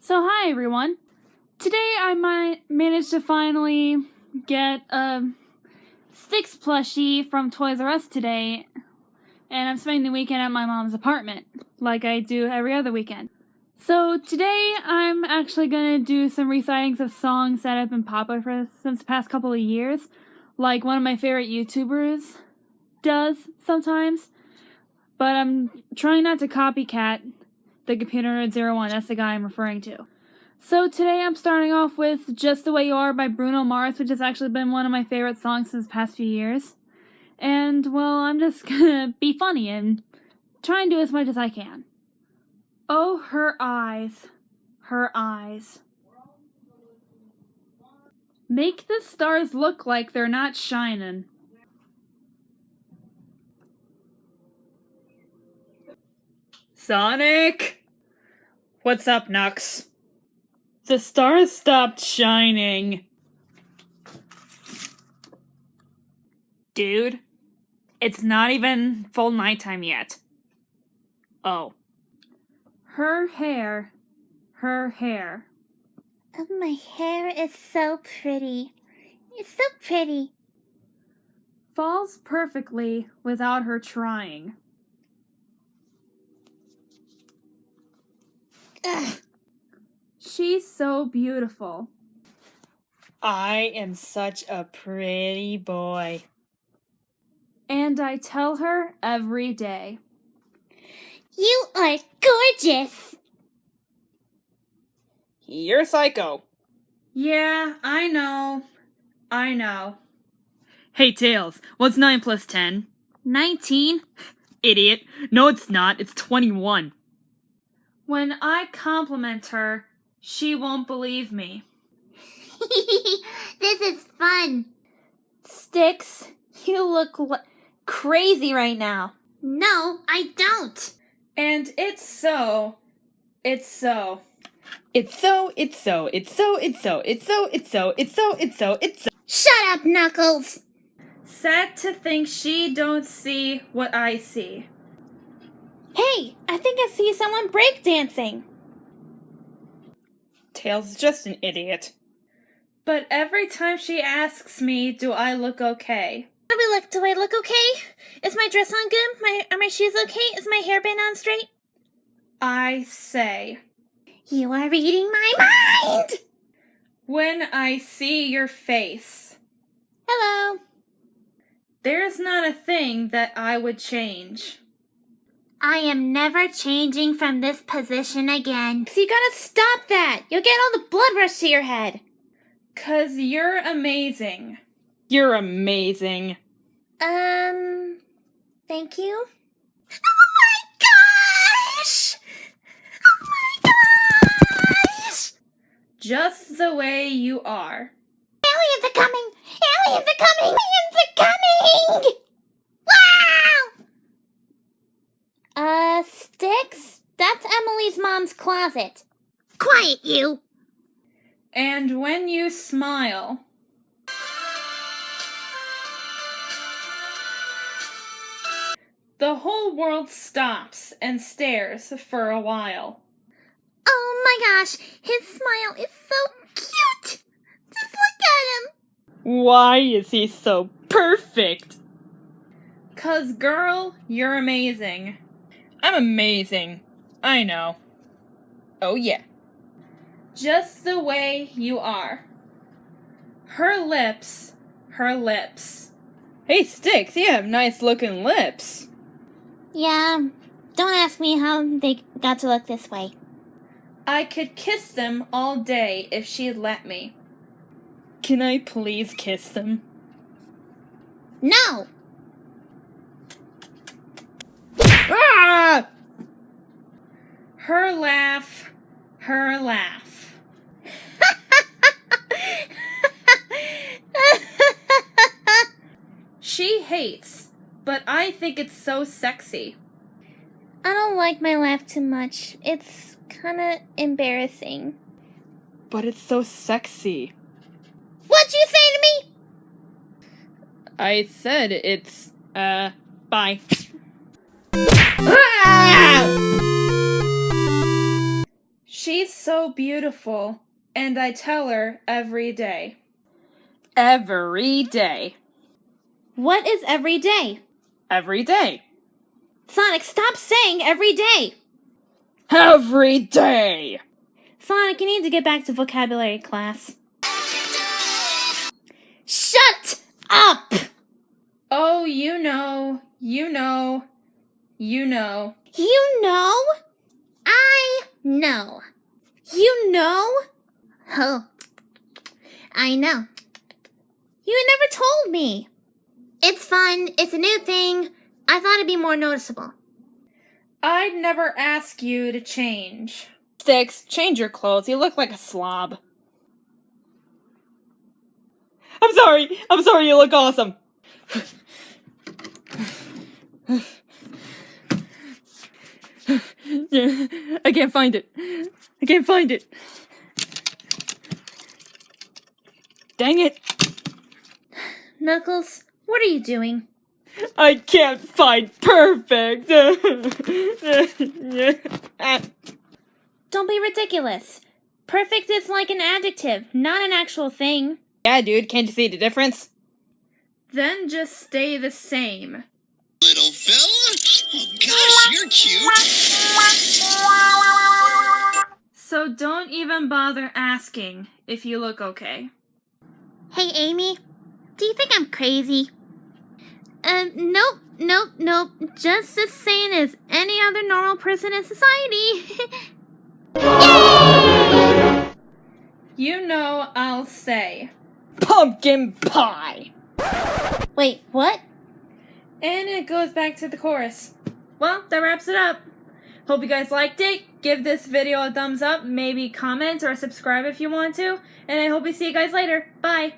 So hi everyone. Today I might manage to finally get a Sticks plushie from Toys R Us today, and I'm spending the weekend at my mom's apartment, like I do every other weekend. So today I'm actually gonna do some recitings of songs that have been popular since the past couple of years, like one of my favorite YouTubers does sometimes, but I'm trying not to copycat the Computer Nerd 01, that's the guy I'm referring to. So today I'm starting off with Just the Way You Are by Bruno, which has actually been one of my favorite songs since the past few years. And, well, I'm just gonna be funny and try and do as much as I can. Oh, her eyes. Her eyes. Make the stars look like they're not shining. Sonic! What's up, Nux? The stars stopped shining. Dude, it's not even full nighttime yet. Oh. Her hair. Her hair. Oh, my hair is so pretty. It's so pretty. Falls perfectly without her trying. Ugh. She's so beautiful. I am such a pretty boy. And I tell her every day. You are gorgeous. You're psycho. Yeah, I know. Hey, Tails, what's 9 plus 10? 19? Idiot. No, it's not. It's 21. When I compliment her, she won't believe me. This is fun. Sticks, you look crazy right now. No, I don't. And it's so. It's so. Shut up, Knuckles. Sad to think she don't see what I see. Hey, I think I see someone breakdancing. Tails is just an idiot. But every time she asks me, do I look okay? Do I look okay? Is my dress on good? Are my shoes okay? Is my hairband on straight? I say, You are reading my mind. when I see your face, Hello. there's not a thing that I would change. I am never changing from this position again. So you gotta stop that. You'll get all the blood rush to your head. 'Cause you're amazing. You're amazing. Thank you. Oh my gosh! Oh my gosh! Just the way you are. Aliens are coming! Aliens are coming! Aliens are coming! Wow! Sticks? That's Emily's mom's closet. Quiet, you! And when you smile, the whole world stops and stares for a while. Oh my gosh, his smile is so cute! Just look at him! Why is he so perfect? 'Cause girl, you're amazing. I'm amazing. I know. Oh yeah. Just the way you are. Her lips. Hey Sticks, you have nice looking lips. Yeah, don't ask me how they got to look this way. I could kiss them all day if she'd let me. Can I please kiss them? No! Ah! Her laugh. She hates, but I think it's so sexy. I don't like my laugh too much. It's kinda embarrassing. But it's so sexy. What'd you say to me? I said it's, bye. She's so beautiful, and I tell her every day. Every day. What is every day? Every day. Sonic, stop saying every day! Every day! Sonic, you need to get back to vocabulary class. Shut up! Oh, you know, you know, you know. You know? I know. You know? Oh, I know. You never told me. It's fun. It's a new thing. I thought it'd be more noticeable. I'd never ask you to change. Sticks, change your clothes. You look like a slob. I'm sorry, you look awesome. I can't find it. Dang it. Knuckles, what are you doing? I can't find perfect. Don't be ridiculous. Perfect is like an adjective, not an actual thing. Yeah, dude, can't you see the difference? Then just stay the same. Little fella? Oh gosh, you're cute. So don't even bother asking if you look okay. Hey, Amy. Do you think I'm crazy? Nope. Just as sane as any other normal person in society. You know I'll say. Pumpkin pie. Wait, what? And it goes back to the chorus. Well, that wraps it up. Hope you guys liked it. Give this video a thumbs up, maybe comment or subscribe if you want to. And I hope we see you guys later. Bye.